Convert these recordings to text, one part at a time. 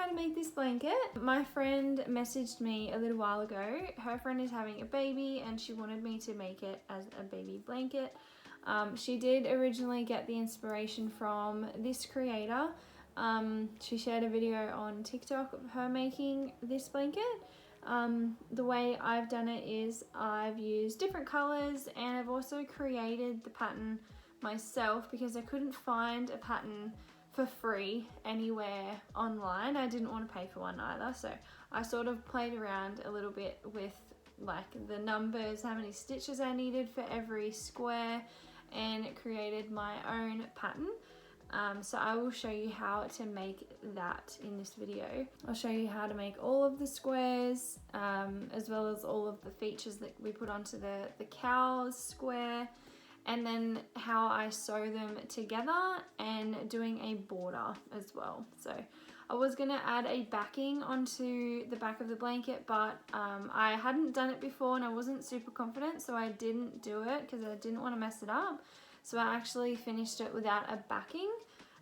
to make this blanket. My friend messaged me a little while ago. Her friend is having a baby and she wanted me to make it as a baby blanket. She did originally get the inspiration from this creator. She shared a video on TikTok of her making this blanket. The way I've done it is I've used different colors, and I've also created the pattern myself because I couldn't find a pattern for free anywhere online. I didn't want to pay for one either, so I sort of played around a little bit with like the numbers, how many stitches I needed for every square, and created my own pattern. So I will show you how to make that in this video. I'll show you how to make all of the squares, as well as all of the features that we put onto the cow's square, and then how I sew them together and doing a border as well. So I was going to add a backing onto the back of the blanket, but I hadn't done it before and I wasn't super confident, so I didn't do it because I didn't want to mess it up. So I actually finished it without a backing,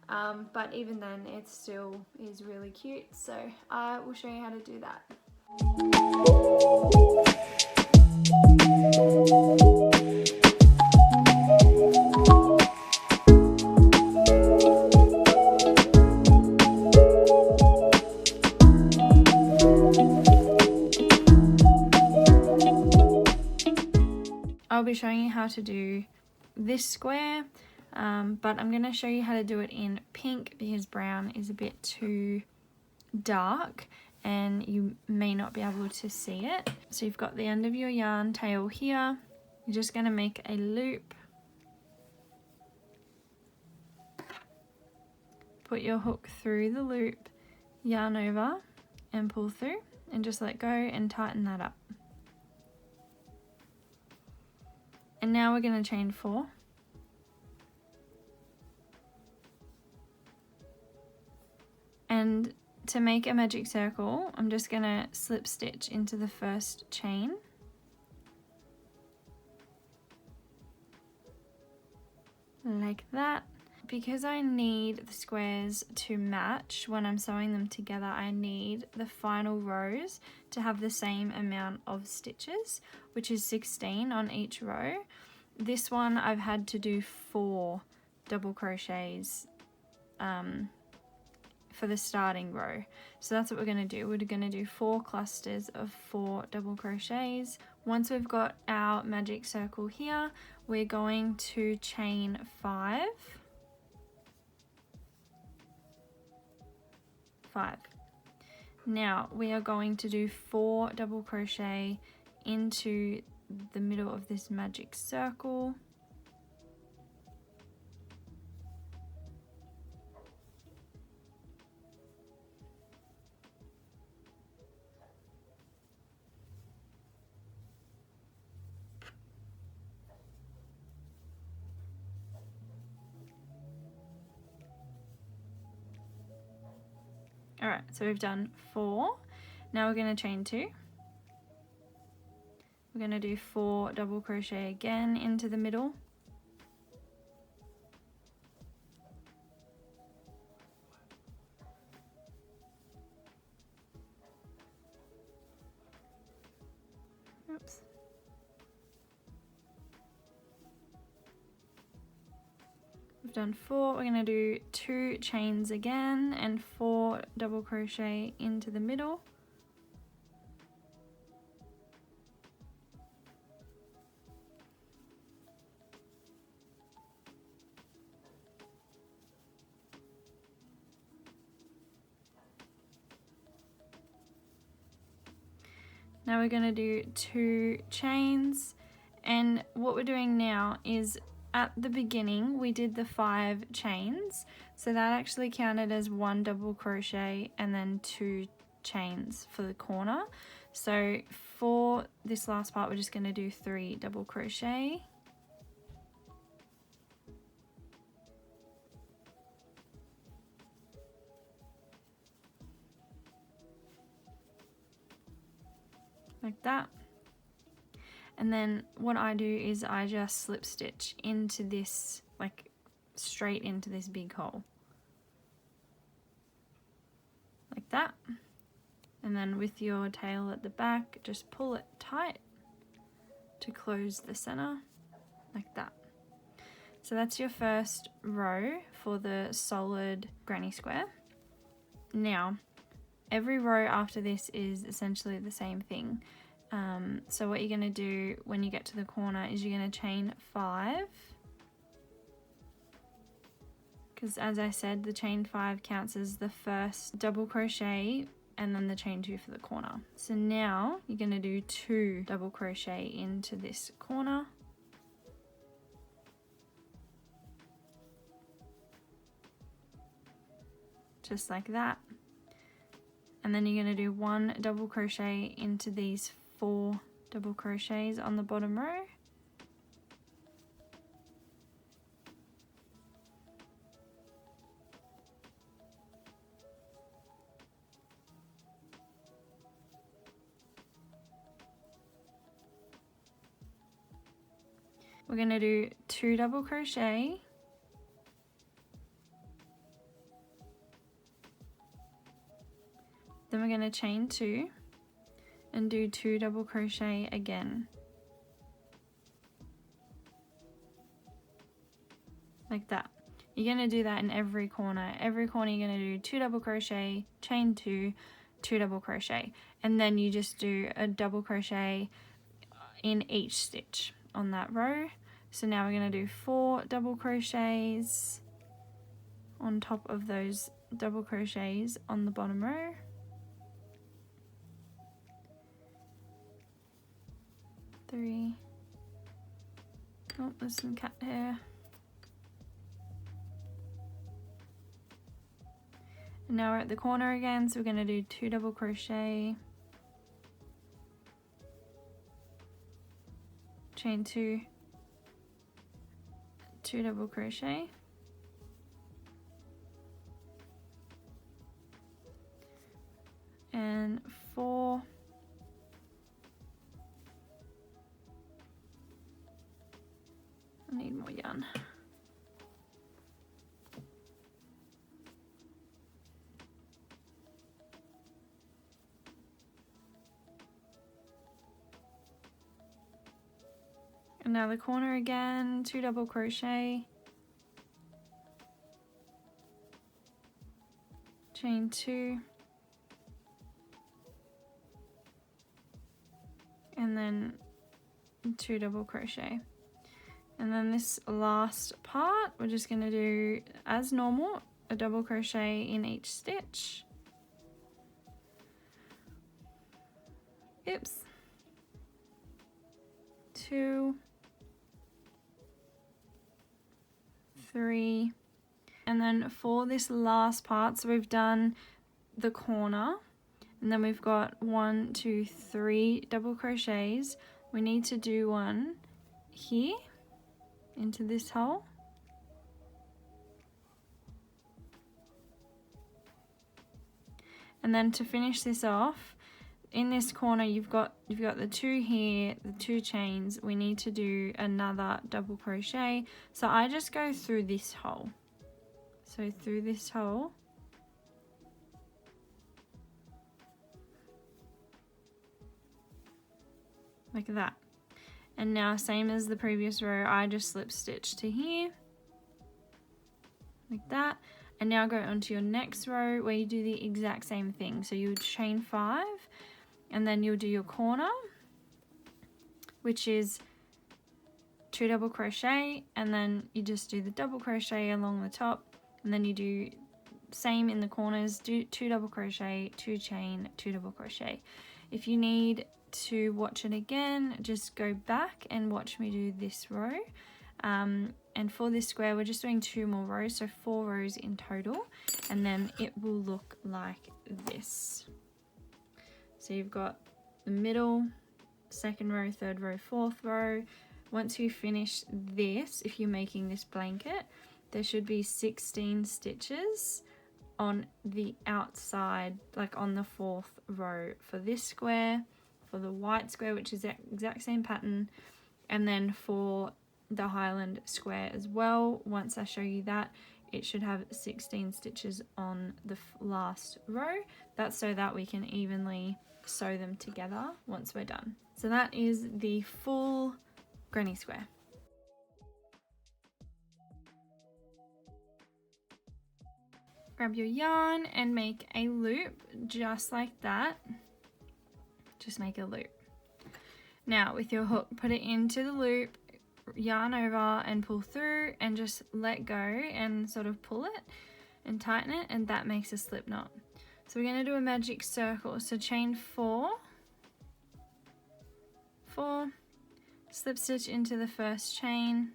but even then it still is really cute. So I will show you how to do that. I'll be showing you how to do this square, but I'm going to show you how to do it in pink because brown is a bit too dark and you may not be able to see it. So you've got the end of your yarn tail here. You're just going to make a loop, put your hook through the loop, yarn over and pull through, and just let go and tighten that up. And now we're going to chain 4. And to make a magic circle, I'm just going to slip stitch into the first chain. Like that. Because I need the squares to match when I'm sewing them together, I need the final rows to have the same amount of stitches, which is 16 on each row. This one I've had to do 4 double crochets for the starting row. So that's what we're going to do. We're going to do 4 clusters of 4 double crochets. Once we've got our magic circle here, we're going to chain 5. Now we are going to do 4 double crochet into the middle of this magic circle. Alright, so we've done 4. Now we're going to chain 2. We're going to do 4 double crochet again into the middle. Oops. We've done 4, we're going to do 2 chains again and 4 double crochet into the middle. Now we're going to do 2 chains, and what we're doing now is at the beginning we did the 5 chains, so that actually counted as 1 double crochet and then 2 chains for the corner. So for this last part we're just going to do 3 double crochet. Like that. And then what I do is I just slip stitch into this, like straight into this big hole. like that. And then with your tail at the back, just pull it tight to close the center, like that. So that's your first row for the solid granny square. Now, every row after this is essentially the same thing. So what you're going to do when you get to the corner is you're going to chain 5. Because as I said, the chain 5 counts as the first double crochet and then the chain 2 for the corner. So now you're going to do 2 double crochet into this corner. Just like that. And then you're going to do 1 double crochet into these 4 double crochets on the bottom row. We're going to do 2 double crochet, then we're going to chain 2 and do 2 double crochet again, like that. You're going to do that in every corner. Every corner you're going to do 2 double crochet, chain 2, 2 double crochet, and then you just do a double crochet in each stitch on that row. So now we're going to do 4 double crochets on top of those double crochets on the bottom row. Three. Oh, there's some cat hair. And now we're at the corner again, so we're going to do 2 double crochet, chain 2, 2 double crochet, and 4 I need more yarn. And now the corner again, 2 double crochet, chain 2, and then 2 double crochet. And then this last part, we're just going to do as normal, a double crochet in each stitch. Oops. 2, 3, and then for this last part, so we've done the corner, and then we've got 1, 2, 3 double crochets. We need to do one here into this hole, and then to finish this off, in this corner you've got the 2 here, the 2 chains. We need to do another double crochet, so I just go through this hole, so through this hole, like that. And now, same as the previous row, I just slip stitch to here, like that. And now go onto your next row where you do the exact same thing. So you would chain 5, and then you'll do your corner, which is 2 double crochet, and then you just do the double crochet along the top, and then you do same in the corners, do 2 double crochet, 2 chain, 2 double crochet. If you need to watch it again, just go back and watch me do this row. And for this square, we're just doing 2 more rows, so 4 rows in total, and then it will look like this. So you've got the middle, 2nd row, 3rd row, 4th row. Once you finish this, if you're making this blanket, there should be 16 stitches on the outside, like on the 4th row for this square, for the white square, which is the exact same pattern, and then for the Highland square as well. Once I show you that, it should have 16 stitches on the last row. That's so that we can evenly sew them together once we're done. So that is the full granny square. Grab your yarn and make a loop just like that. Just make a loop. Now with your hook, put it into the loop, yarn over and pull through, and just let go and sort of pull it and tighten it, and that makes a slip knot. So we're going to do a magic circle. So chain 4, slip stitch into the first chain,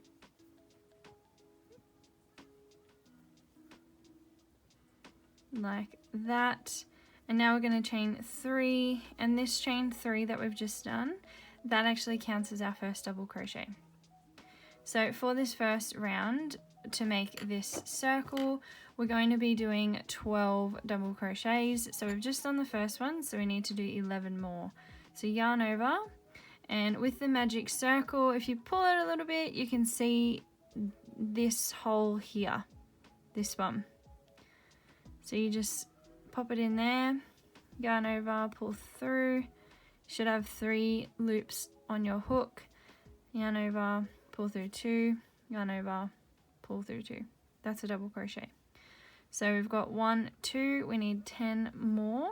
like that, and now we're going to chain 3, and this chain 3 that we've just done, that actually counts as our first double crochet. So for this first round, to make this circle, we're going to be doing 12 double crochets. So we've just done the first one, so we need to do 11 more. So yarn over, and with the magic circle, if you pull it a little bit, you can see this hole here, this one. So you just pop it in there, yarn over, pull through. You should have 3 loops on your hook. Yarn over, pull through 2, yarn over, pull through 2. That's a double crochet. So we've got 1, 2, we need 10 more.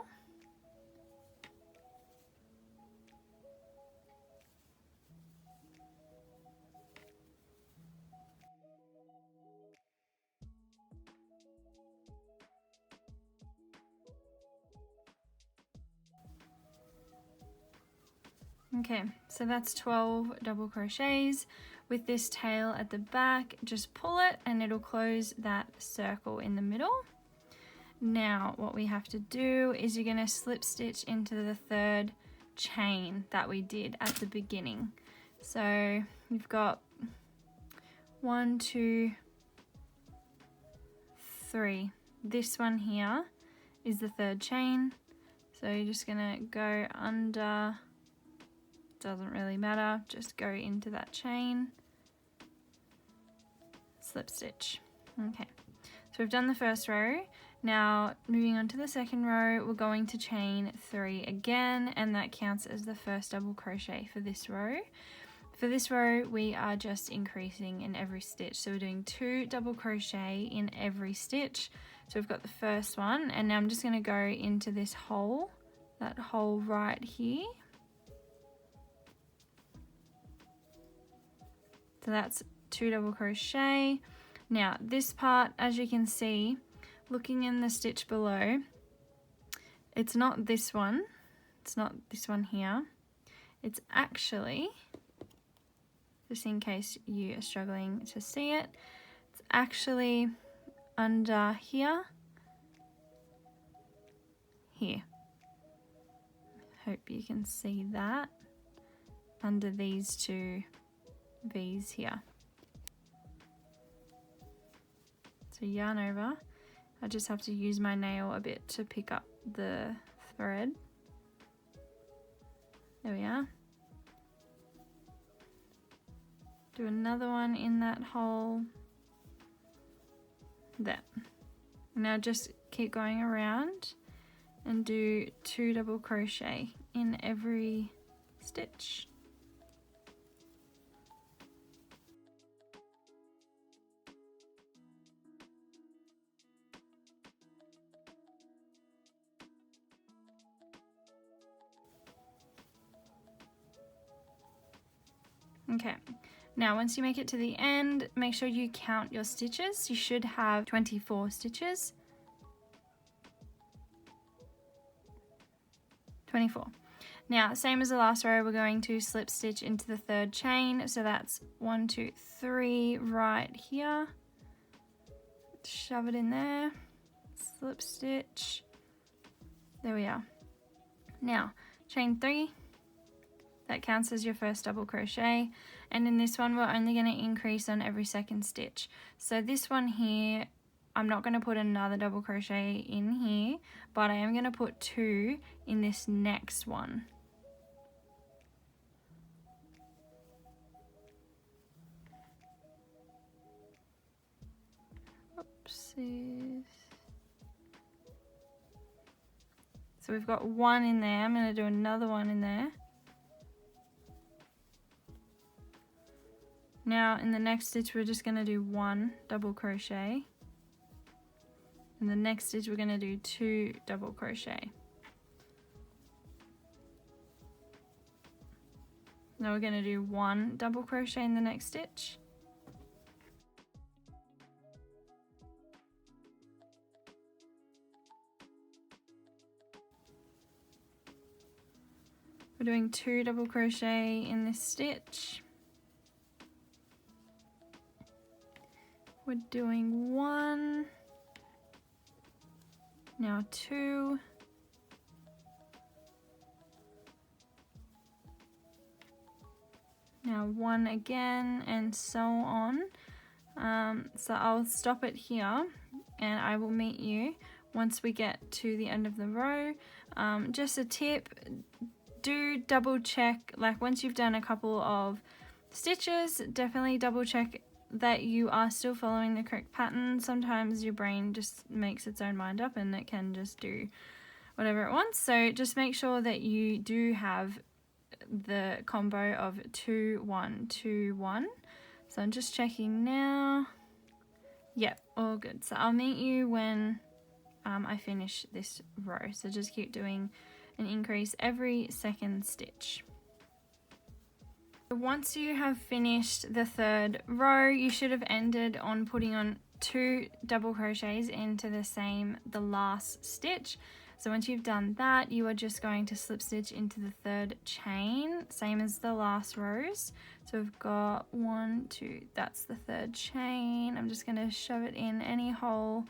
Okay, so that's 12 double crochets. With this tail at the back, just pull it and it'll close that circle in the middle. Now what we have to do is you're going to slip stitch into the 3rd chain that we did at the beginning. So you've got 1, 2, 3. This one here is the 3rd chain. So you're just going to go under, doesn't really matter, just go into that chain, slip stitch. Okay, so we've done the first row. Now moving on to the second row, we're going to chain 3 again, and that counts as the first double crochet for this row. For this row, we are just increasing in every stitch, so we're doing 2 double crochet in every stitch. So we've got the first one, and now I'm just going to go into this hole, that hole right here. So that's 2 double crochet. Now this part, as you can see, looking in the stitch below, it's not this one, it's not this one here, it's actually, just in case you are struggling to see it, it's actually under here, hope you can see that, under these 2 V's here. So yarn over, I just have to use my nail a bit to pick up the thread. There we are. Do another one in that hole. There. Now just keep going around and do 2 double crochet in every stitch. Okay, now once you make it to the end, make sure you count your stitches. You should have 24 stitches. 24. Now, same as the last row, we're going to slip stitch into the 3rd chain. So that's 1, 2, 3 right here. Shove it in there, slip stitch. There we are. Now, chain 3. That counts as your first double crochet, and in this one we're only going to increase on every 2nd stitch. So this one here, I'm not going to put another double crochet in here, but I am going to put 2 in this next one. Oops. So we've got one in there. I'm going to do another one in there. Now in the next stitch we're just going to do 1 double crochet. In the next stitch we're going to do 2 double crochet. Now we're going to do 1 double crochet in the next stitch. We're doing 2 double crochet in this stitch. We're doing 1. Now 2. Now 1 again, and so on. So I'll stop it here and I will meet you once we get to the end of the row. Just a tip, do double check, like once you've done a couple of stitches, definitely double check that you are still following the correct pattern. Sometimes your brain just makes its own mind up and it can just do whatever it wants. So just make sure that you do have the combo of 2 1 2 1. So I'm just checking now. Yep, all good. So I'll meet you when I finish this row. So just keep doing an increase every second stitch. Once you have finished the 3rd row, you should have ended on putting on 2 double crochets into the last stitch. So once you've done that, you are just going to slip stitch into the 3rd chain, same as the last rows. So we've got 1 2, that's the 3rd chain. I'm just going to shove it in any hole.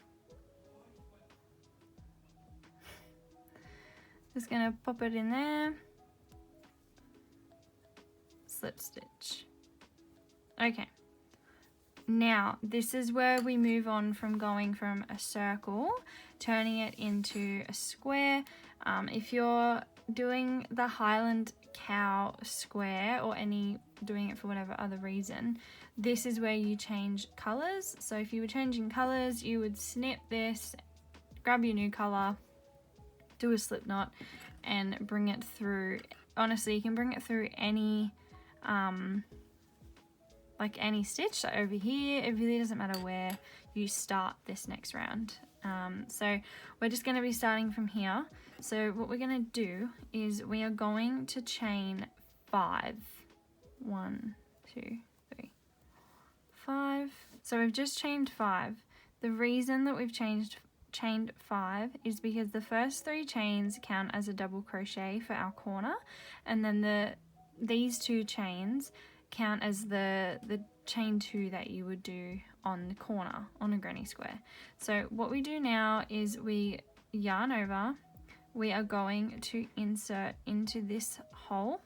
Just going to pop it in there. Slip stitch. Okay, now this is where we move on from going from a circle, turning it into a square. If you're doing the Highland Cow square or doing it for whatever other reason, this is where you change colors. So if you were changing colors, you would snip this, grab your new color, do a slip knot and bring it through. Honestly, you can bring it through any like any stitch. So over here, it really doesn't matter where you start this next round. So we're just going to be starting from here. So what we're going to do is we are going to chain 5. 1 2 3 5. So we've just chained 5. The reason that we've chained 5 is because the first 3 chains count as a double crochet for our corner, and then these 2 chains count as the chain 2 that you would do on the corner on a granny square. So what we do now is we yarn over, we are going to insert into this hole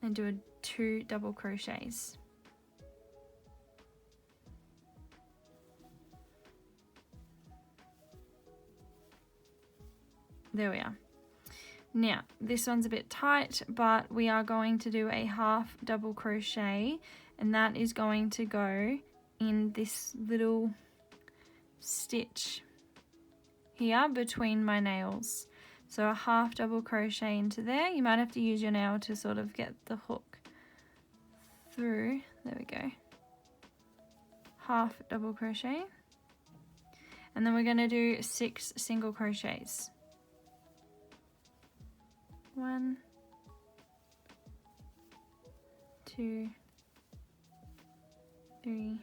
and do 2 double crochets. There we are. Now this one's a bit tight, but we are going to do a half double crochet, and that is going to go in this little stitch here between my nails. So a half double crochet into there. You might have to use your nail to sort of get the hook through. There we go. Half double crochet, and then we're going to do 6 single crochets. 1 2 3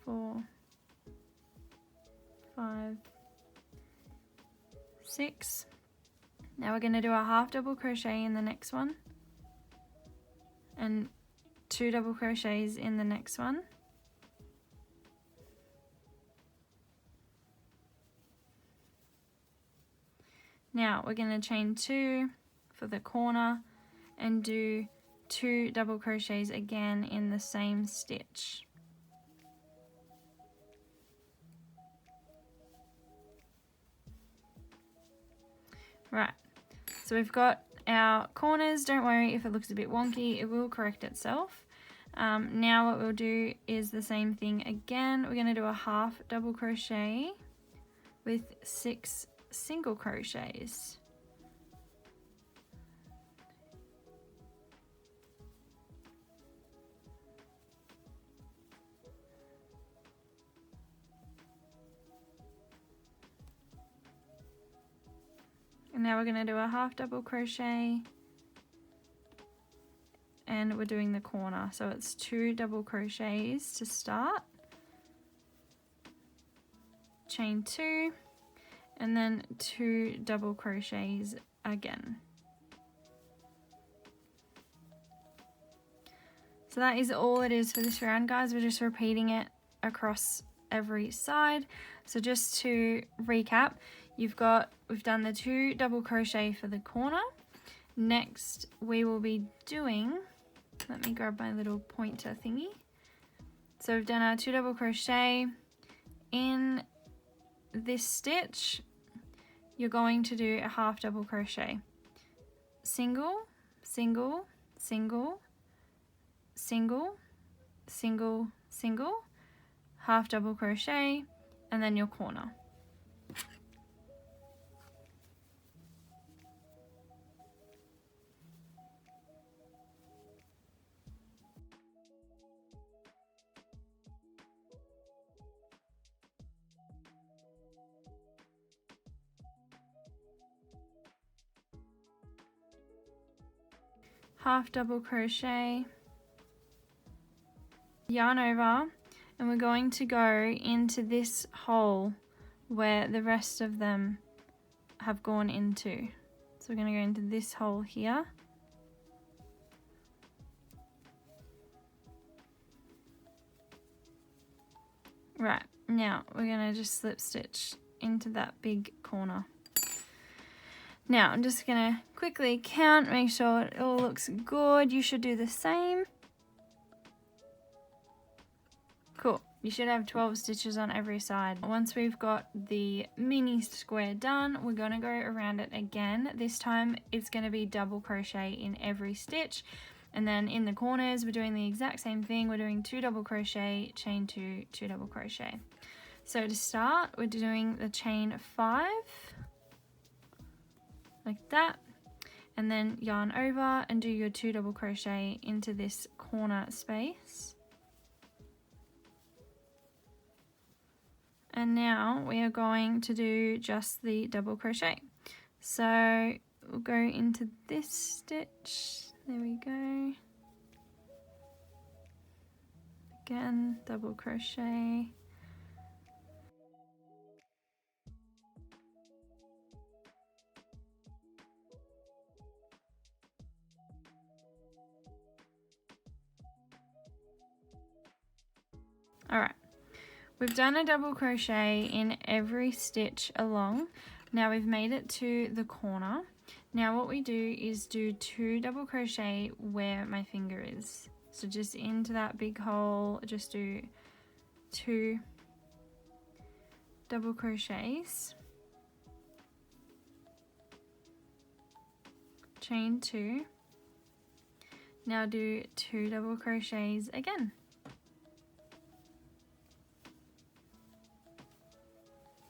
4 5 6. Now we're going to do a half double crochet in the next one and 2 double crochets in the next one. Now we're going to chain 2 for the corner and do 2 double crochets again in the same stitch. Right, so we've got our corners. Don't worry if it looks a bit wonky, it will correct itself. Now what we'll do is the same thing again. We're going to do a half double crochet with 6 single crochets. And now we're going to do a half double crochet, and we're doing the corner, so it's 2 double crochets to start, chain 2, and then 2 double crochets again. So that is all it is for this round, guys. We're just repeating it across every side. So just to recap, we've done the 2 double crochet for the corner. Next we will be doing, let me grab my little pointer thingy. So we've done our 2 double crochet. In this stitch you're going to do a half double crochet, single, single, single, single, single, single, half double crochet, and then your corner. Half double crochet, yarn over, and we're going to go into this hole where the rest of them have gone into. So we're going to go into this hole here. Right, now we're going to just slip stitch into that big corner. Now I'm just going to quickly count, make sure it all looks good. You should do the same. Cool. You should have 12 stitches on every side. Once we've got the mini square done, we're going to go around it again. This time it's going to be double crochet in every stitch. And then in the corners we're doing the exact same thing. We're doing 2 double crochet, chain 2, 2 double crochet. So to start, we're doing the chain 5. Like that, and then yarn over and do your 2 double crochet into this corner space. And now we are going to do just the double crochet. So we'll go into this stitch, there we go. Again, double crochet. Alright, we've done a double crochet in every stitch along. Now we've made it to the corner. Now what we do is do 2 double crochet where my finger is. So just into that big hole, just do 2 double crochets, chain 2, now do 2 double crochets again.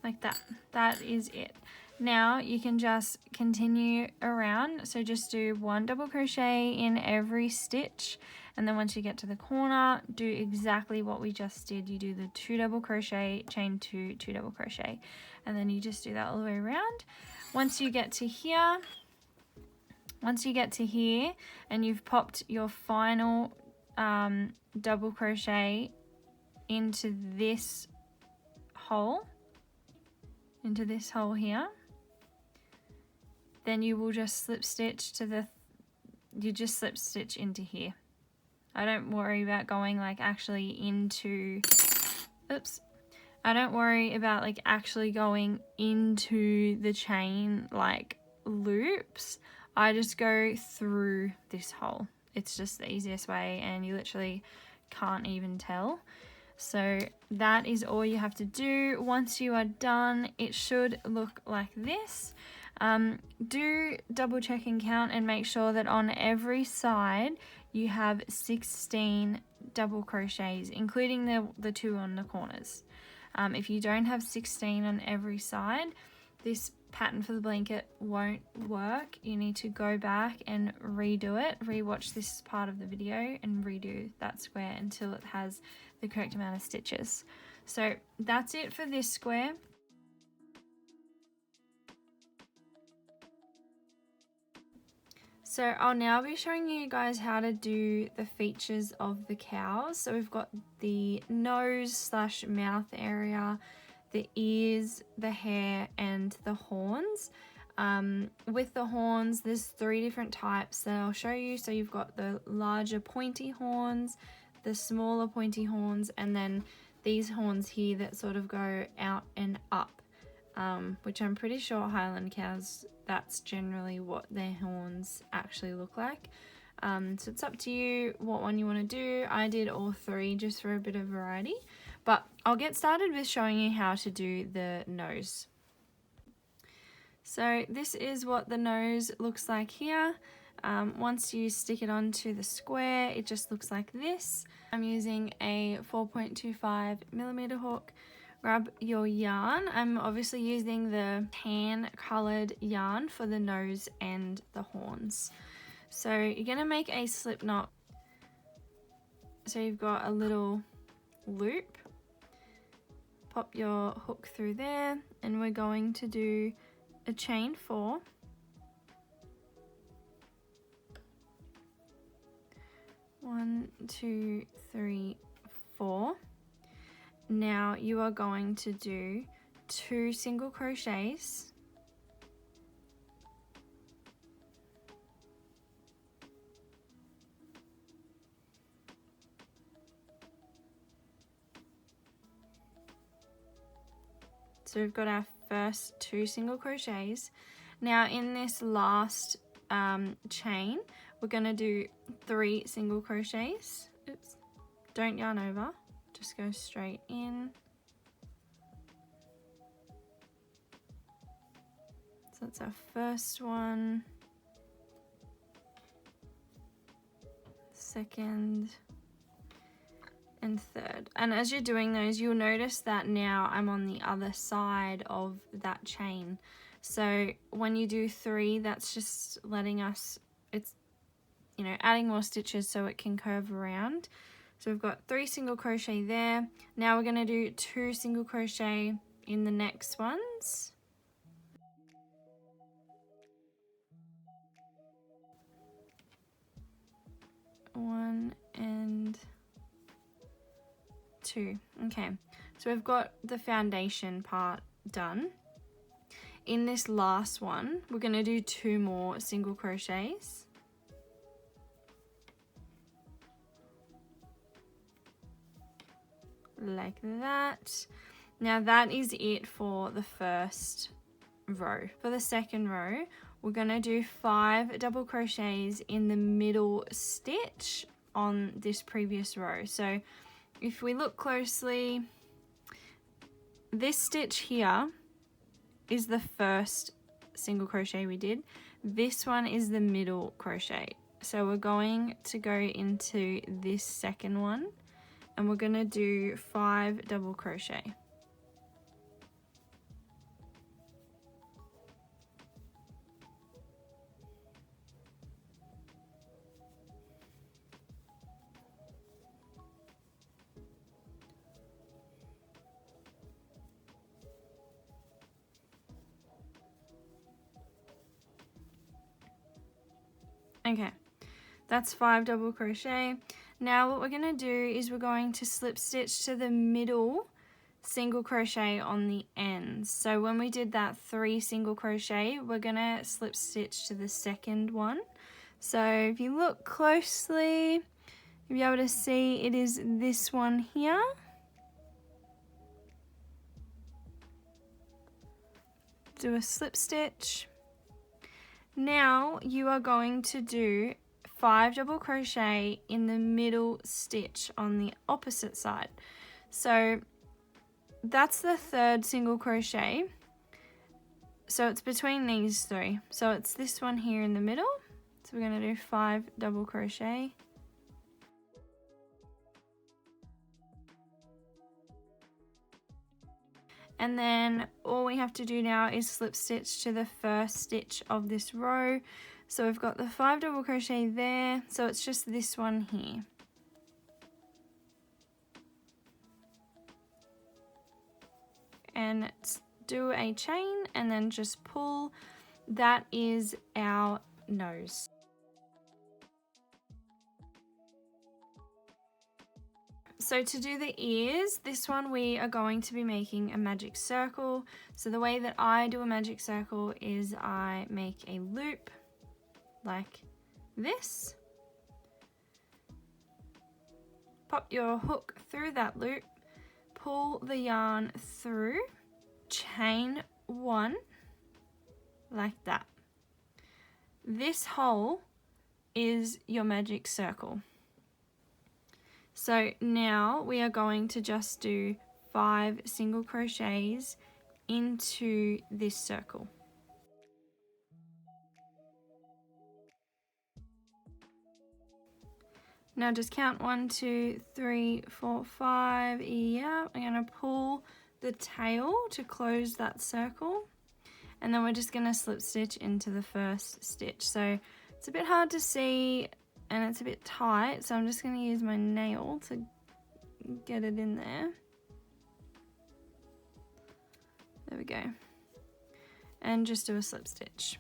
Like that. That is it. Now you can just continue around, so just do 1 double crochet in every stitch, and then once you get to the corner, do exactly what we just did. You do the 2 double crochet, chain 2, 2 double crochet, and then you just do that all the way around. Once you get to here and you've popped your final double crochet into this hole, here, then you will just slip stitch to you just slip stitch into here. I don't worry about going like actually into, I don't worry about like actually going into the chain like loops. I just go through this hole. It's just the easiest way, and you literally can't even tell. So that is all you have to do. Once you are done, it should look like this. Do double check and count and make sure that on every side you have 16 double crochets, including the 2 on the corners. If you don't have 16 on every side, this pattern for the blanket won't work. You need to go back and redo it, rewatch this part of the video and redo that square until it has the correct amount of stitches. So that's it for this square. So I'll now be showing you guys how to do the features of the cows. So we've got the nose / mouth area, the ears, the hair, and the horns. With the horns, there's 3 different types that I'll show you. So you've got the larger pointy horns, the smaller pointy horns, and then these horns here that sort of go out and up, which I'm pretty sure Highland cows, that's generally what their horns actually look like. So it's up to you what one you want to do. I did all 3 just for a bit of variety, but I'll get started with showing you how to do the nose. So this is what the nose looks like here. Once you stick it onto the square, it just looks like this. I'm using a 4.25mm hook. Grab your yarn. I'm obviously using the tan colored yarn for the nose and the horns. So you're going to make a slip knot. So you've got a little loop. Pop your hook through there, and we're going to do a chain 4. 1, 2, 3, 4. Now you are going to do 2 single crochets, so we've got our first 2 single crochets. Now in this last chain, we're going to do 3 single crochets. Oops, don't yarn over, just go straight in. So that's our first one, second, and third. And as you're doing those, you'll notice that now I'm on the other side of that chain. So when you do 3, that's just letting us, it's, you know, adding more stitches so it can curve around. So we've got 3 single crochet there. Now we're going to do 2 single crochet in the next ones. One and 2. Okay, so we've got the foundation part done. In this last one, we're going to do 2 more single crochets. Like that. Now that is it for the first row. For the second row, we're going to do 5 double crochets in the middle stitch on this previous row. So if we look closely, this stitch here is the first single crochet we did. This one is the middle crochet. So we're going to go into this second one, and we're going to do 5 double crochet. Okay, that's 5 double crochet. Now what we're going to do is we're going to slip stitch to the middle single crochet on the ends. So when we did that 3 single crochet, we're going to slip stitch to the second one. So if you look closely, you'll be able to see it is this one here. Do a slip stitch. Now you are going to do 5 double crochet in the middle stitch on the opposite side. So that's the third single crochet. so it's between these three. So it's this one here in the middle. So we're going to do 5 double crochet. And then all we have to do now is slip stitch to the first stitch of this row. So we've got the 5 double crochet there, so it's just this one here. And do a chain and then just pull. That is our nose. So to do the ears, this one we are going to be making a magic circle. So the way that I do a magic circle is I make a loop like this. Pop your hook through that loop, pull the yarn through, chain 1 like that. This hole is your magic circle. So now we are going to just do 5 single crochets into this circle. Now just count 1, 2, 3, 4, 5. Yeah, I'm going to pull the tail to close that circle, and then we're just going to slip stitch into the first stitch. So it's a bit hard to see and it's a bit tight, so I'm just going to use my nail to get it in there. There we go. And just do a slip stitch.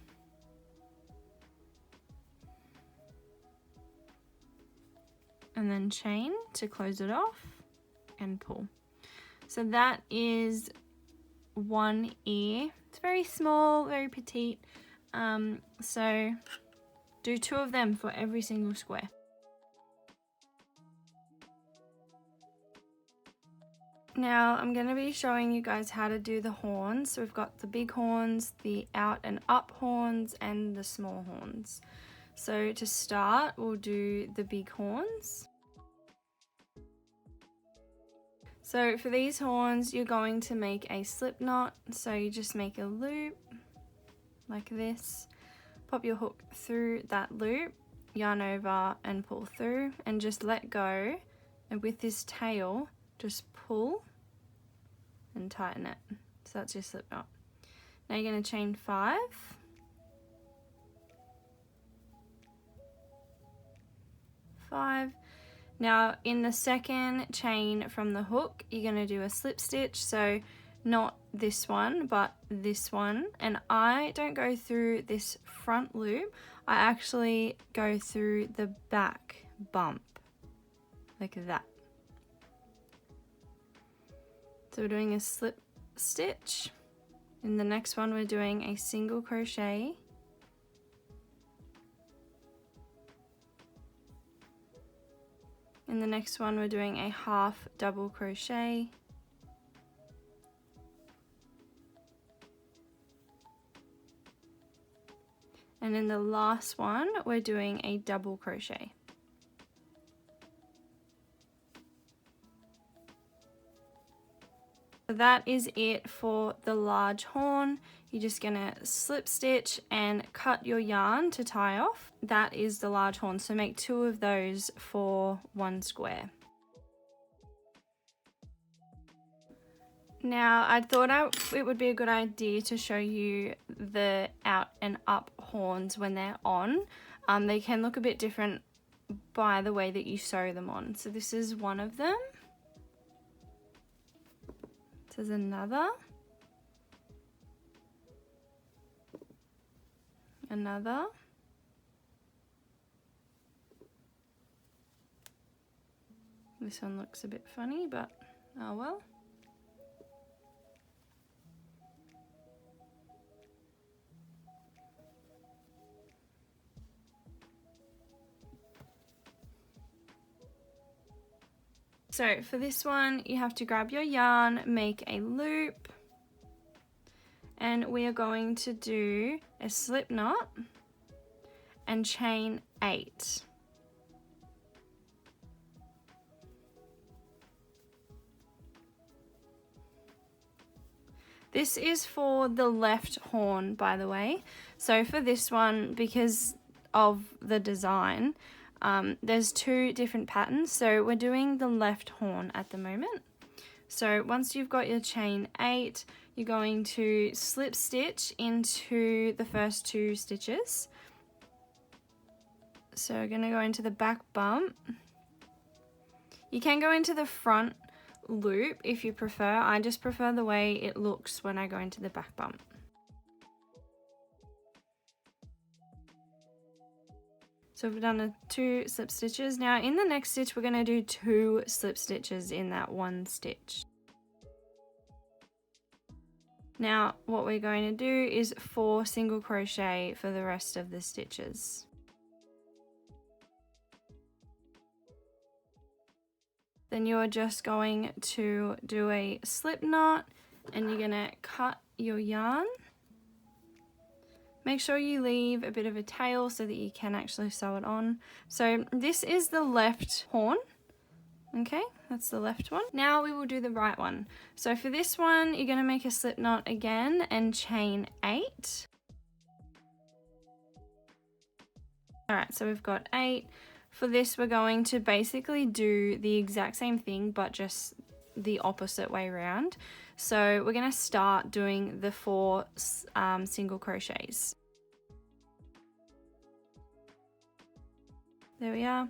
And then chain to close it off and pull. So that is one ear. It's very small, very petite. So do 2 of them for every single square. Now I'm going to be showing you guys how to do the horns. So we've got the big horns, the out and up horns, and the small horns. So to start, we'll do the big horns. So for these horns, you're going to make a slip knot. So you just make a loop like this, pop your hook through that loop, yarn over and pull through, and just let go. And with this tail, just pull and tighten it. So that's your slip knot. Now you're going to chain 5. Now in the second chain from the hook, you're going to do a slip stitch, so not this one but this one, and I don't go through this front loop, I actually go through the back bump like that. So we're doing a slip stitch. In the next one we're doing a single crochet. In the next one we're doing a half double crochet. And in the last one we're doing a double crochet. So that is it for the large horn. You're just gonna slip stitch and cut your yarn to tie off. That is the large horn, so make 2 of those for 1 square. Now I thought it would be a good idea to show you the out and up horns when they're on. They can look a bit different by the way that you sew them on. So this is one of them. This is another. Another. This one looks a bit funny, but oh well. So for this one, you have to grab your yarn, make a loop, and we are going to do a slip knot and chain 8. This is for the left horn, by the way. So for this one, because of the design, there's two different patterns. So we're doing the left horn at the moment. So once you've got your chain 8, you're going to slip stitch into the first 2 stitches. So we're going to go into the back bump. You can go into the front loop if you prefer. I just prefer the way it looks when I go into the back bump. So we've done 2 slip stitches. Now in the next stitch we're going to do 2 slip stitches in that one stitch. Now what we're going to do is 4 single crochet for the rest of the stitches. Then you're just going to do a slip knot and you're going to cut your yarn. Make sure you leave a bit of a tail so that you can actually sew it on. So this is the left horn. Okay, that's the left one. Now we will do the right one. So for this one, you're going to make a slip knot again and chain 8. Alright, so we've got 8. For this, we're going to basically do the exact same thing, but just the opposite way around. So we're going to start doing the 4 single crochets. There we are.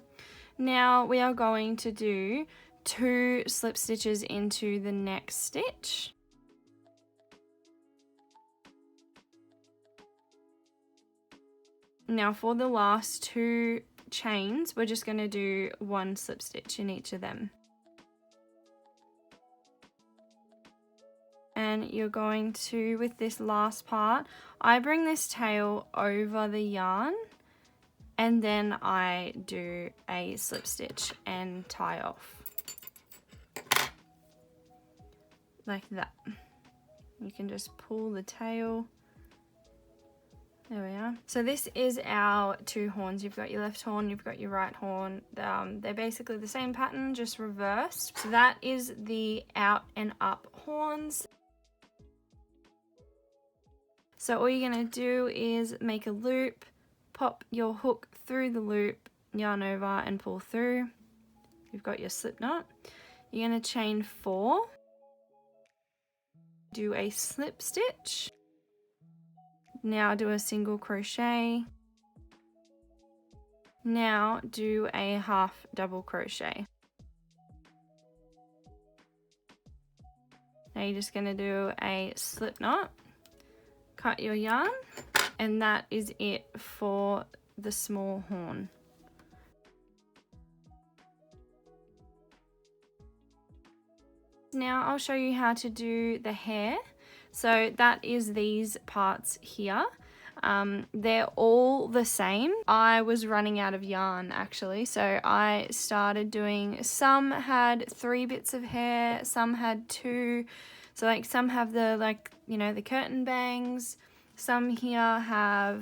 Now we are going to do 2 slip stitches into the next stitch. Now for the last 2 chains, we're just going to do 1 slip stitch in each of them. And you're going to, with this last part, I bring this tail over the yarn and then I do a slip stitch and tie off. Like that. You can just pull the tail. There we are. So this is our 2 horns. You've got your left horn, you've got your right horn. They're basically the same pattern, just reversed. So that is the out and up horns. So all you're going to do is make a loop, pop your hook through the loop, yarn over and pull through. You've got your slip knot. You're going to chain 4, do a slip stitch. Now do a single crochet. Now do a half double crochet. Now you're just going to do a slip knot, cut your yarn, and that is it for the small horn. Now I'll show you how to do the hair. So that is these parts here. They're all the same. I was running out of yarn actually, so I started doing, some had 3 bits of hair, some had 2. So like some have the, like, you know, the curtain bangs. Some here have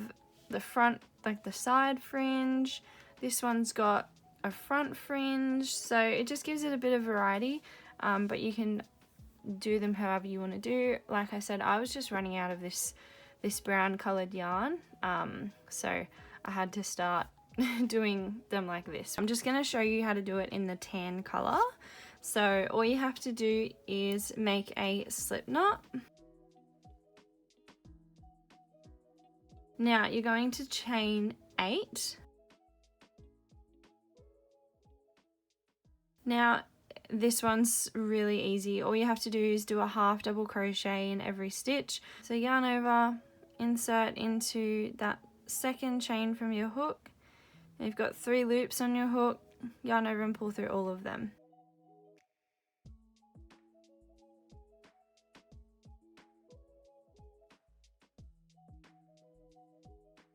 the front, like the side fringe. This one's got a front fringe. So it just gives it a bit of variety, but you can do them however you want to do. Like I said, I was just running out of this brown colored yarn, so I had to start doing them like this. I'm just going to show you how to do it in the tan color. So all you have to do is make a slip knot. Now you're going to chain 8. Now this one's really easy. All you have to do is do a half double crochet in every stitch. So yarn over, insert into that second chain from your hook. You've got 3 loops on your hook, yarn over and pull through all of them.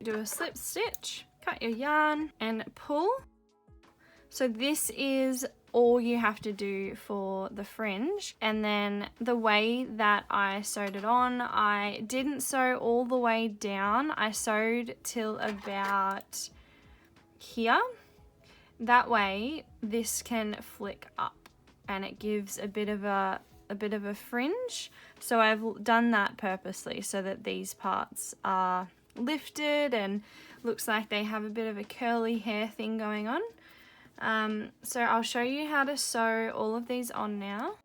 Do a slip stitch, cut your yarn and pull. So this is all you have to do for the fringe. And then the way that I sewed it on, I didn't sew all the way down. I sewed till about here. That way this can flick up and it gives a bit of a a bit of a fringe. So I've done that purposely so that these parts are lifted and looks like they have a bit of a curly hair thing going on. So I'll show you how to sew all of these on now.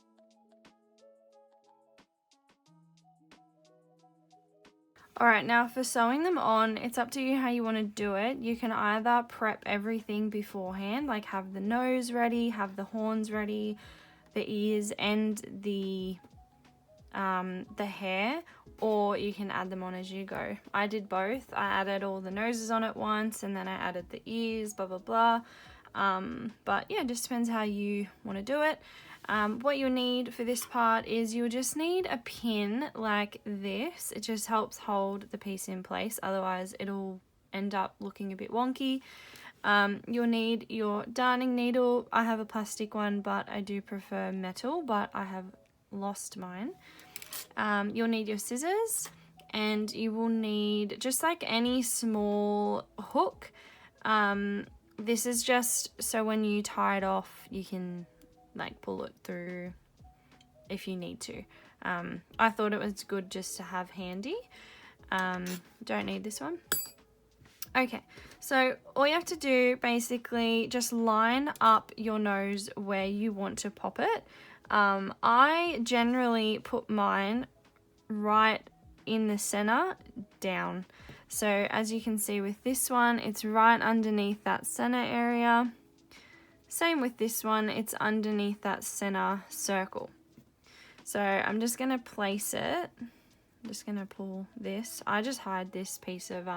Alright, now for sewing them on, it's up to you how you want to do it. You can either prep everything beforehand, like have the nose ready, have the horns ready, the ears and the hair, or you can add them on as you go. I did both. I added all the noses on at once and then I added the ears, blah blah blah. But yeah, it just depends how you want to do it. What you'll need for this part is you'll just need a pin like this. It just helps hold the piece in place, otherwise it'll end up looking a bit wonky. You'll need your darning needle. I have a plastic one, but I do prefer metal, but I have lost mine. You'll need your scissors, and you will need just like any small hook. This is just so when you tie it off, you can like pull it through if you need to. I thought it was good just to have handy. Don't need this one. Okay, so all you have to do basically just line up your nose where you want to pop it. I generally put mine right in the center down. So as you can see with this one, it's right underneath that center area. Same with this one, it's underneath that center circle. So I'm just going to place it. I'm just going to pull this. I just hide this piece of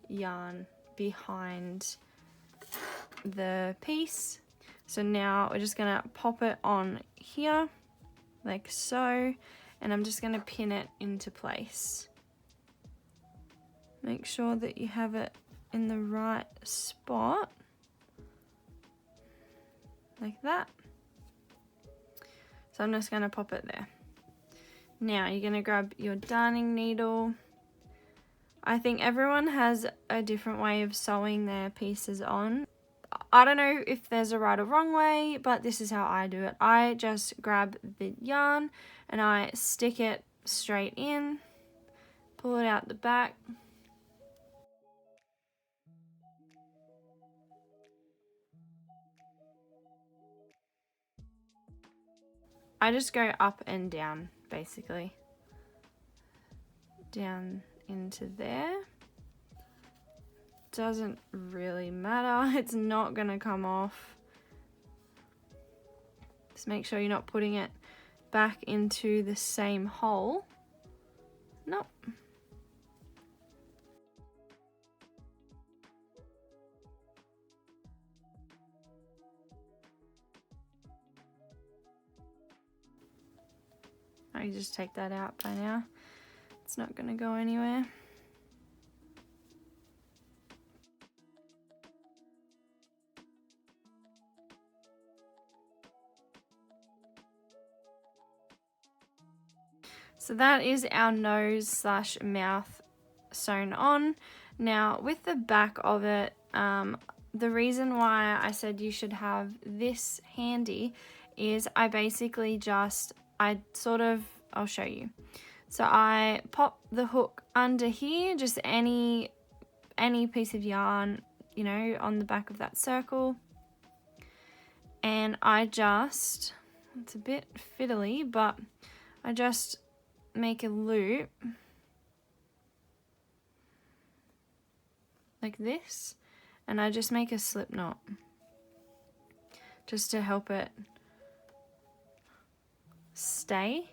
yarn behind the piece. So now we're just going to pop it on here like so, and I'm just going to pin it into place. Make sure that you have it in the right spot like that. So I'm just going to pop it there. Now you're going to grab your darning needle. I think everyone has a different way of sewing their pieces on. I don't know if there's a right or wrong way, but this is how I do it. I just grab the yarn and I stick it straight in, pull it out the back. I just go up and down, basically. Down into there. Doesn't really matter. It's not going to come off. Just make sure you're not putting it back into the same hole. Nope. I just take that out by now. It's not going to go anywhere. So that is our nose slash mouth sewn on. Now with the back of it, the reason why I said you should have this handy is I basically just, I'll show you. So I pop the hook under here, just any piece of yarn, you know, on the back of that circle. And I just, it's a bit fiddly, but I just make a loop like this, and I just make a slip knot just to help it stay.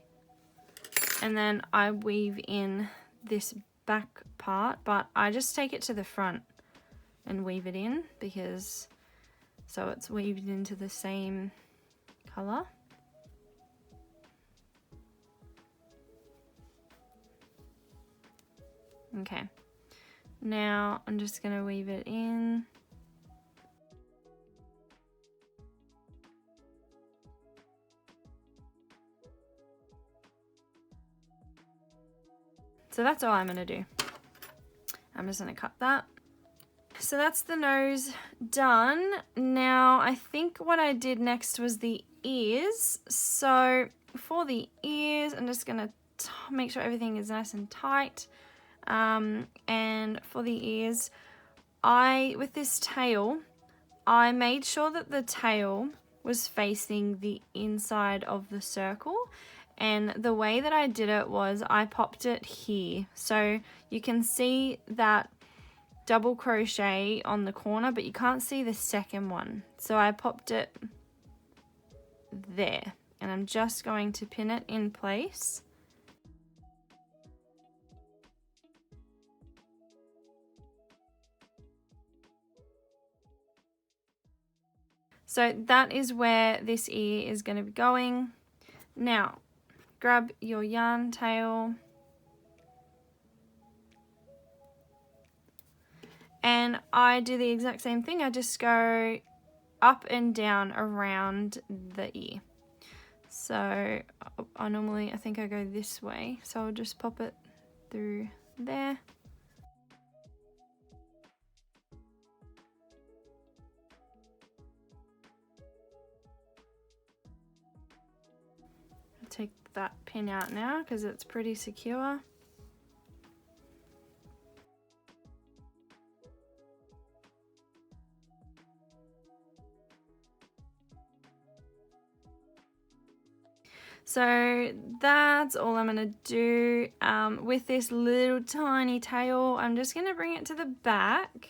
And then I weave in this back part, but I just take it to the front and weave it in, because so it's weaved into the same color. Okay, now I'm just going to weave it in. So that's all I'm going to do. I'm just going to cut that. So that's the nose done. Now I think what I did next was the ears. So for the ears, I'm just going to make sure everything is nice and tight. And for the ears, with this tail, I made sure that the tail was facing the inside of the circle, and the way that I did it was I popped it here, so you can see that double crochet on the corner, but you can't see the second one, so I popped it there, and I'm just going to pin it in place. So that is where this ear is going to be going. Now, grab your yarn tail and I do the exact same thing. I just go up and down around the ear. So I think I go this way. So I'll just pop it through there. Take that pin out now because it's pretty secure. So that's all I'm going to do with this little tiny tail. I'm just going to bring it to the back.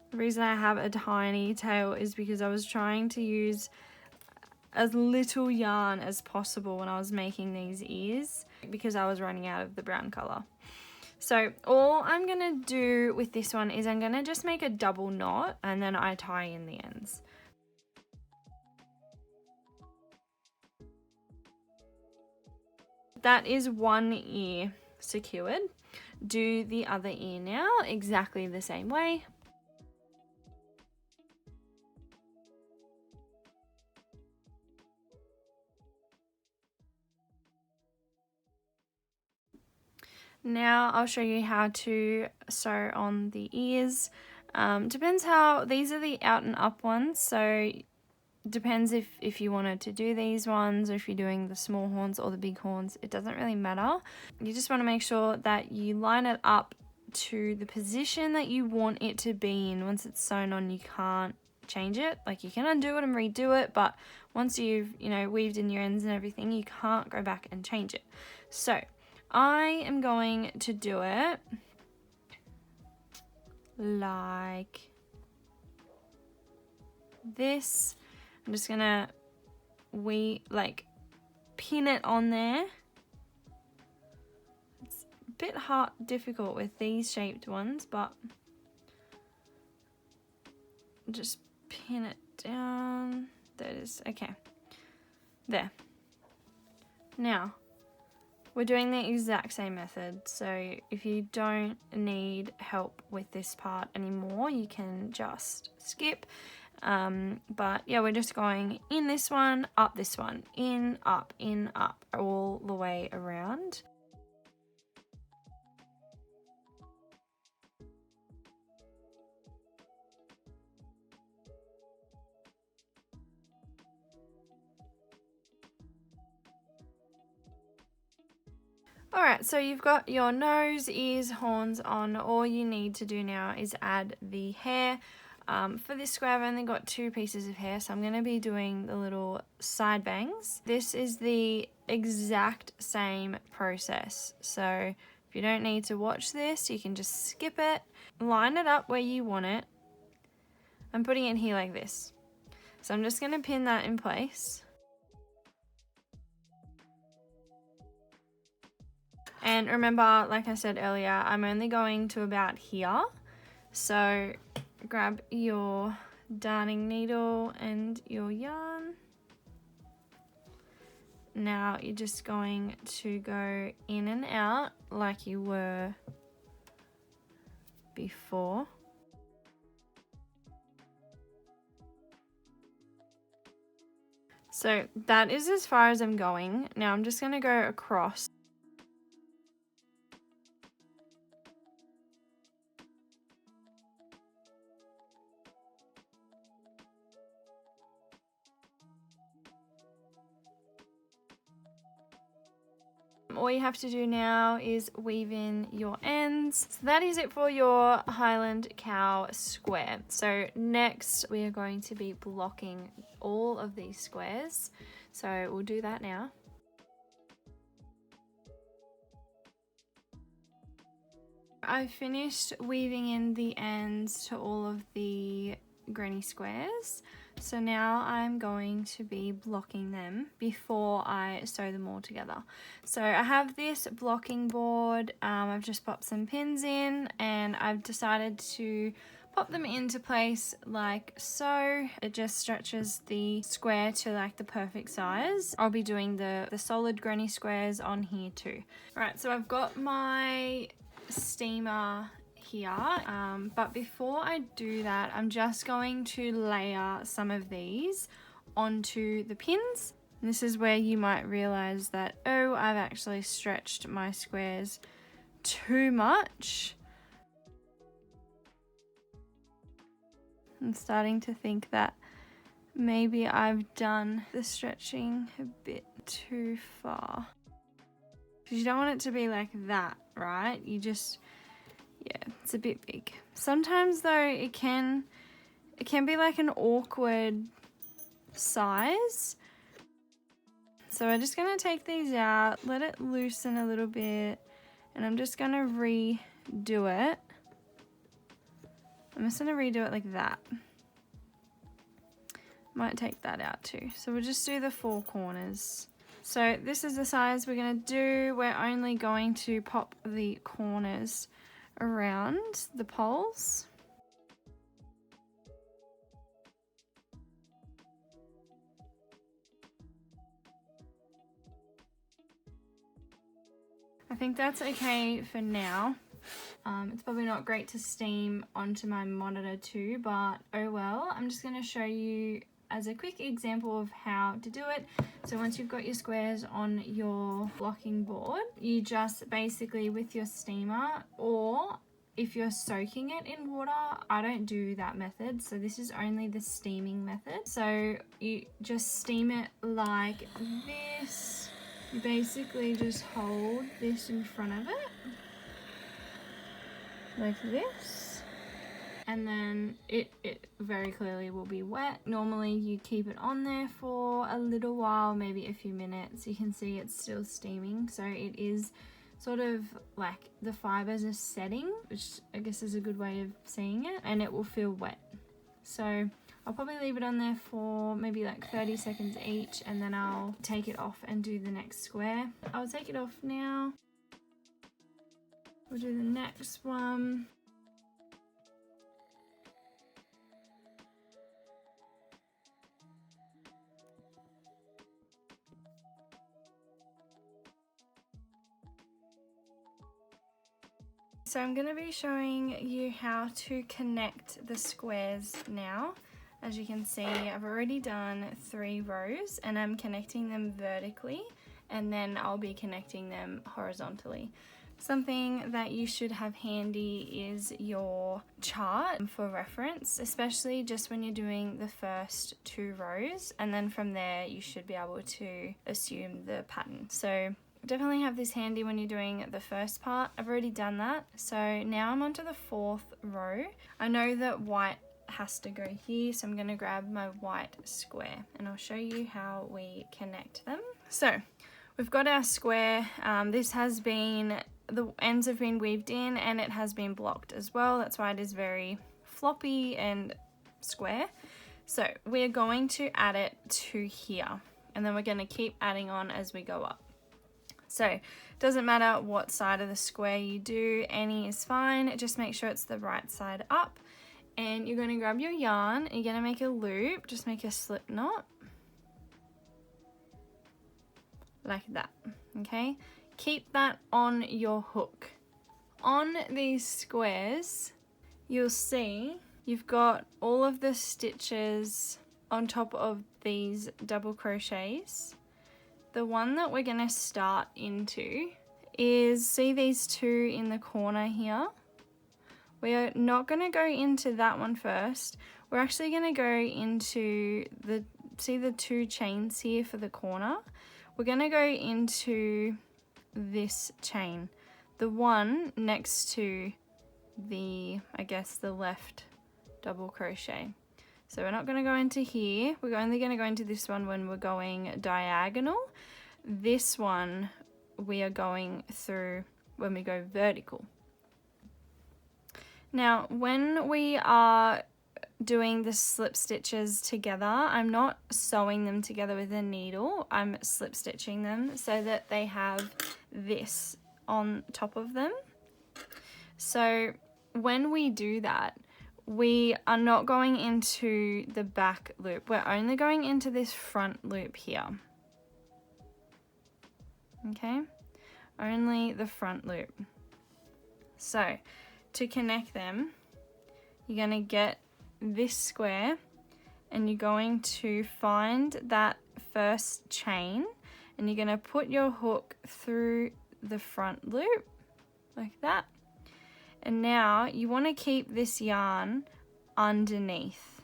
The reason I have a tiny tail is because I was trying to use as little yarn as possible when I was making these ears because I was running out of the brown color. So all I'm going to do with this one is I'm going to just make a double knot and then I tie in the ends. That is one ear secured. Do the other ear now exactly the same way. Now I'll show you how to sew on the ears. Depends how, these are the out and up ones, so depends if you wanted to do these ones or if you're doing the small horns or the big horns, it doesn't really matter. You just want to make sure that you line it up to the position that you want it to be in. Once it's sewn on, you can't change it. Like, you can undo it and redo it, but once you've, you know, weaved in your ends and everything, you can't go back and change it. So I am going to do it like this. I'm just gonna pin it on there. It's a bit difficult with these shaped ones, but just pin it down. There it is. Okay, there. Now we're doing the exact same method, so if you don't need help with this part anymore, you can just skip. But yeah, we're just going in this one, in, up, all the way around. Alright, so you've got your nose, ears, horns on. All you need to do now is add the hair. For this square, I've only got 2 pieces of hair, so I'm going to be doing the little side bangs. This is the exact same process, so if you don't need to watch this, you can just skip it. Line it up where you want it. I'm putting it here like this. So I'm just going to pin that in place. And remember, like I said earlier, I'm only going to about here. So grab your darning needle and your yarn. Now you're just going to go in and out like you were before. So that is as far as I'm going. Now I'm just going to go across. All you have to do now is weave in your ends. So that is it for your Highland Cow square. So next we are going to be blocking all of these squares. So we'll do that now. I finished weaving in the ends to all of the granny squares. So now I'm going to be blocking them before I sew them all together. So I have this blocking board. I've just popped some pins in and I've decided to pop them into place like so. It just stretches the square to like the perfect size. I'll be doing the solid granny squares on here too. Alright, so I've got my steamer here, but before I do that, I'm just going to layer some of these onto the pins. And this is where you might realize that, oh, I've actually stretched my squares too much. I'm starting to think that maybe I've done the stretching a bit too far. Because you don't want it to be like that, right? You just, yeah, it's a bit big. Sometimes though, it can be like an awkward size. So we're just gonna take these out, let it loosen a little bit, and I'm just gonna redo it. I'm just gonna redo it like that. Might take that out too. So we'll just do the 4 corners. So this is the size we're gonna do. We're only going to pop the corners around the poles. I think that's okay for now. It's probably not great to steam onto my monitor too, but oh well. I'm just going to show you as a quick example of how to do it. So once you've got your squares on your blocking board, you just basically with your steamer, or if you're soaking it in water, I don't do that method, so this is only the steaming method. So you just steam it like this. You basically just hold this in front of it like this, and then it very clearly will be wet. Normally you keep it on there for a little while, maybe a few minutes. You can see it's still steaming, so it is sort of like the fibers are setting, which I guess is a good way of seeing it, and it will feel wet. So I'll probably leave it on there for maybe like 30 seconds each, and then I'll take it off and do the next square. I'll take it off now. We'll do the next one. So I'm going to be showing you how to connect the squares now. As you can see, I've already done 3 rows and I'm connecting them vertically, and then I'll be connecting them horizontally. Something that you should have handy is your chart for reference, especially just when you're doing the first 2 rows, and then from there you should be able to assume the pattern. So definitely have this handy when you're doing the first part. I've already done that. So now I'm onto the 4th row. I know that white has to go here, so I'm going to grab my white square and I'll show you how we connect them. So we've got our square. This has been, the ends have been weaved in and it has been blocked as well. That's why it is very floppy and square. So we're going to add it to here, and then we're going to keep adding on as we go up. So it doesn't matter what side of the square you do, any is fine. Just make sure it's the right side up. And you're going to grab your yarn and you're going to make a loop. Just make a slip knot like that. Okay, keep that on your hook. On these squares, you'll see you've got all of the stitches on top of these double crochets. The one that we're going to start into is, see these 2 in the corner here? We are not going to go into that one first. We're actually going to go into the, see the 2 chains here for the corner? We're going to go into this chain, the one next to the, I guess, the left double crochet. So we're not going to go into here, we're only going to go into this one when we're going diagonal. This one we are going through when we go vertical. Now when we are doing the slip stitches together, I'm not sewing them together with a needle, I'm slip stitching them so that they have this on top of them. So when we do that, we are not going into the back loop, we're only going into this front loop here. Okay, only the front loop. So to connect them, you're going to get this square and you're going to find that first chain and you're going to put your hook through the front loop like that. And now you want to keep this yarn underneath.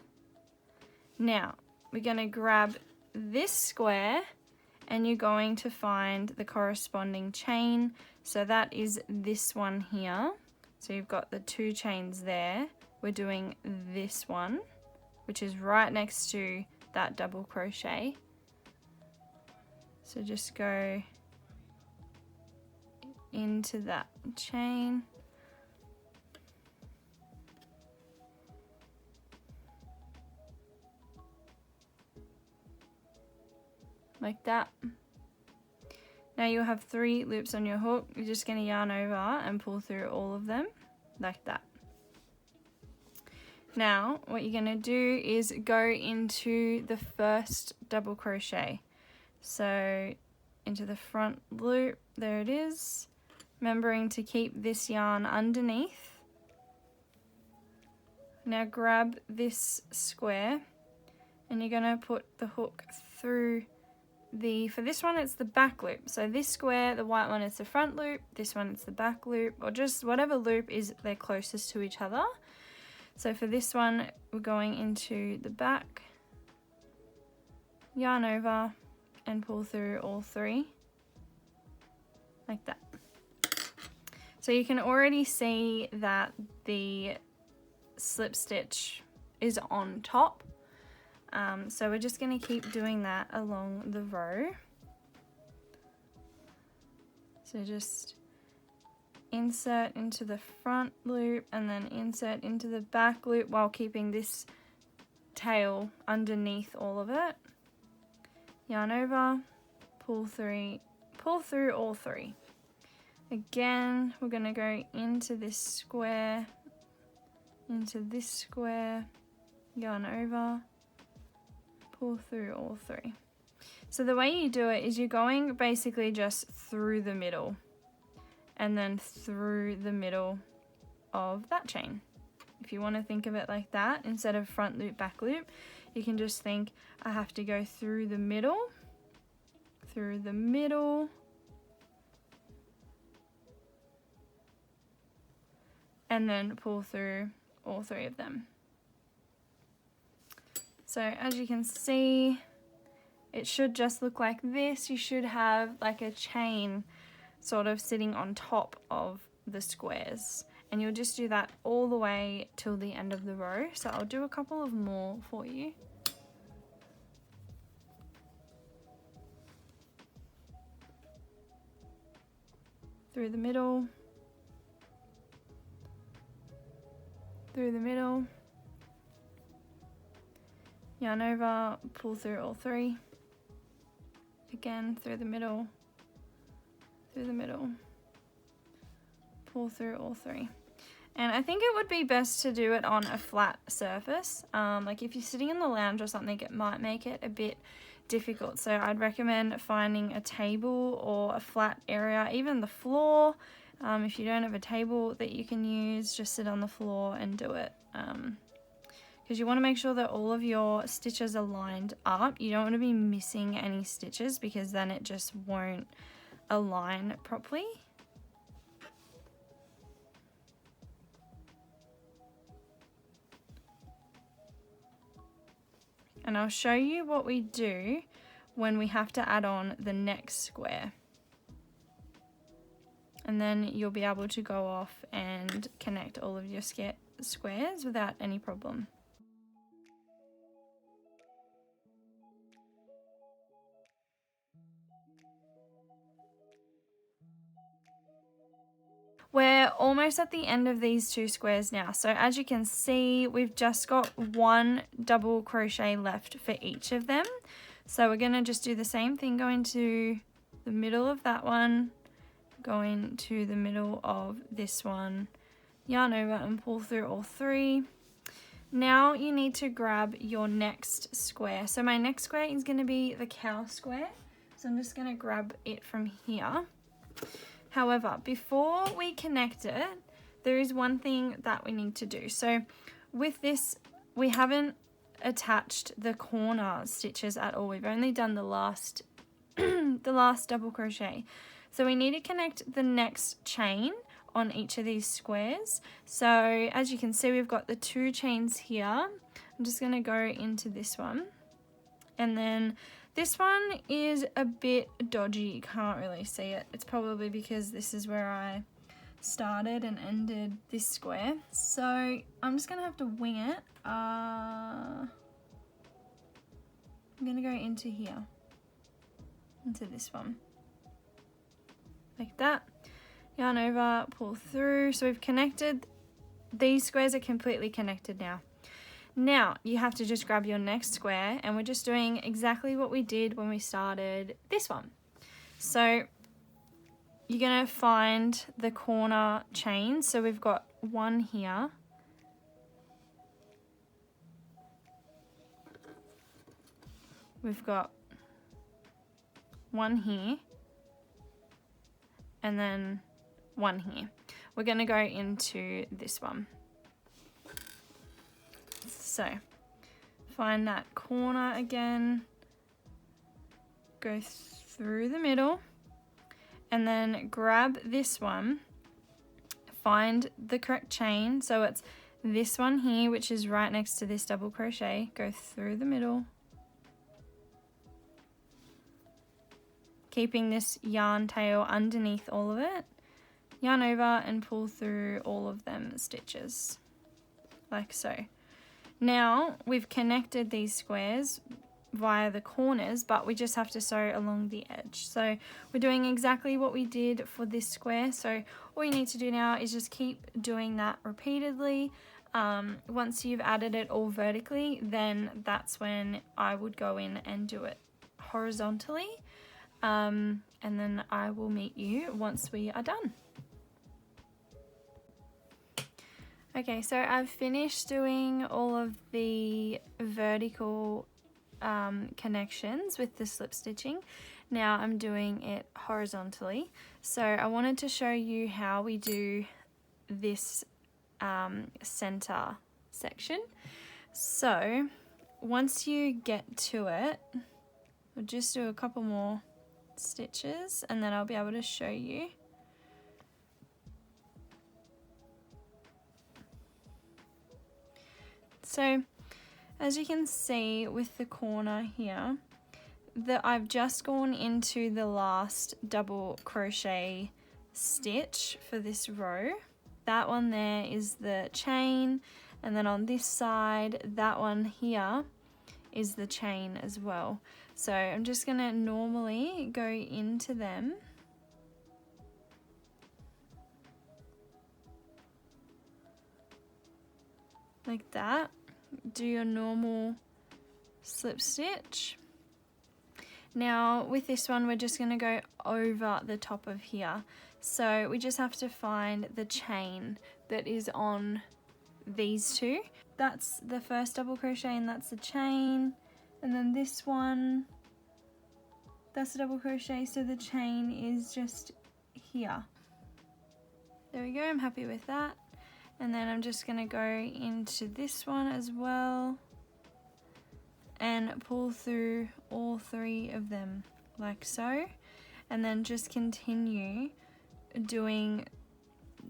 Now we're going to grab this square and you're going to find the corresponding chain. So that is this one here. So you've got the two chains there. We're doing this one, which is right next to that double crochet. So just go into that chain. Like that. Now you'll have 3 loops on your hook. You're just going to yarn over and pull through all of them like that. Now what you're going to do is go into the first double crochet. So into the front loop, there it is. Remembering to keep this yarn underneath. Now grab this square and you're going to put the hook through for this one it's the back loop. So this square, the white one, is the front loop, this one is the back loop, or just whatever loop is they're closest to each other. So for this one we're going into the back, yarn over and pull through all 3 like that. So you can already see that the slip stitch is on top. So we're just going to keep doing that along the row. So just insert into the front loop and then insert into the back loop while keeping this tail underneath all of it. Yarn over, pull through all 3. Again, we're going to go into this square, yarn over, pull through all 3. So the way you do it is you're going basically just through the middle and then through the middle of that chain. If you want to think of it like that, instead of front loop, back loop, you can just think I have to go through the middle, and then pull through all 3 of them. So as you can see, it should just look like this. You should have like a chain sort of sitting on top of the squares. And you'll just do that all the way till the end of the row. So I'll do a couple of more for you. Through the middle. Yarn over, pull through all 3. Again, through the middle, pull through all 3. And I think it would be best to do it on a flat surface. Like if you're sitting in the lounge or something, it might make it a bit difficult. So I'd recommend finding a table or a flat area, even the floor. If you don't have a table that you can use, just sit on the floor and do it. Because you want to make sure that all of your stitches are lined up. You don't want to be missing any stitches because then it just won't align properly. And I'll show you what we do when we have to add on the next square. and then you'll be able to go off and connect all of your squares without any problem. We're almost at the end of these 2 squares now. So as you can see, we've just got 1 double crochet left for each of them. So we're gonna just do the same thing, go into the middle of that one, go into the middle of this one, yarn over and pull through all 3. Now you need to grab your next square. So my next square is gonna be the cow square. So I'm just gonna grab it from here. However, before we connect it, there is one thing that we need to do. So with this, we haven't attached the corner stitches at all. We've only done the last double crochet. So we need to connect the next chain on each of these squares. So as you can see, we've got the 2 chains here. I'm just gonna go into this one, and then this one is a bit dodgy, you can't really see it. It's probably because this is where I started and ended this square. So I'm just gonna have to wing it. I'm gonna go into here, into this one, like that. Yarn over, pull through. So we've connected, these squares are completely connected now. Now you have to just grab your next square, and we're just doing exactly what we did when we started this one. So you're gonna find the corner chain. So we've got 1 here, we've got 1 here, and then 1 here. We're gonna go into this one. So find that corner again, go through the middle, and then grab this one, find the correct chain. So it's this one here, which is right next to this double crochet. Go through the middle, keeping this yarn tail underneath all of it. Yarn over and pull through all of them stitches, like so. Now we've connected these squares via the corners, but we just have to sew along the edge. So we're doing exactly what we did for this square. So all you need to do now is just keep doing that repeatedly. Once you've added it all vertically, then that's when I would go in and do it horizontally. And then I will meet you once we are done. Okay, so I've finished doing all of the vertical connections with the slip stitching. Now I'm doing it horizontally. So I wanted to show you how we do this center section. So once you get to it, we'll just do a couple more stitches and then I'll be able to show you. So as you can see with the corner here, that I've just gone into the last double crochet stitch for this row. That one there is the chain, and then on this side, that one here is the chain as well. So I'm just gonna normally go into them like that. Do your normal slip stitch. Now with this one, we're just going to go over the top of here. So we just have to find the chain that is on these 2. That's the first double crochet and that's the chain. And then this one, that's the double crochet, so the chain is just here. There we go, I'm happy with that. And then I'm just going to go into this one as well and pull through all 3 of them like so, and then just continue doing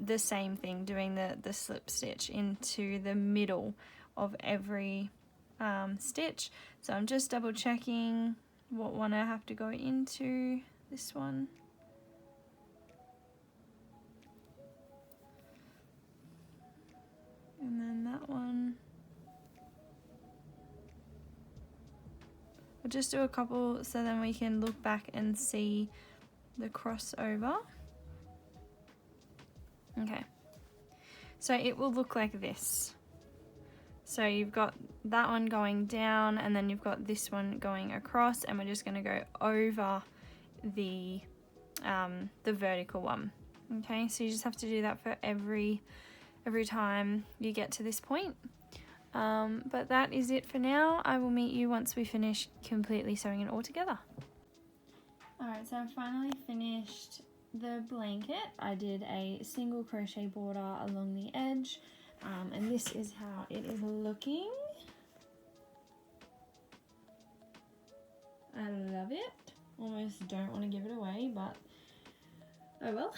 the same thing, doing the slip stitch into the middle of every stitch. So I'm just double checking what one I have to go into. This one. And then that one. We'll just do a couple so then we can look back and see the crossover. Okay. So it will look like this. So you've got that one going down and then you've got this one going across, and we're just going to go over the vertical one. Okay, so you just have to do that for every time you get to this point. But that is it for now. I will meet you once we finish completely sewing it all together. Alright, so I've finally finished the blanket. I did a single crochet border along the edge, and this is how it is looking. I love it. Almost don't want to give it away, but oh well.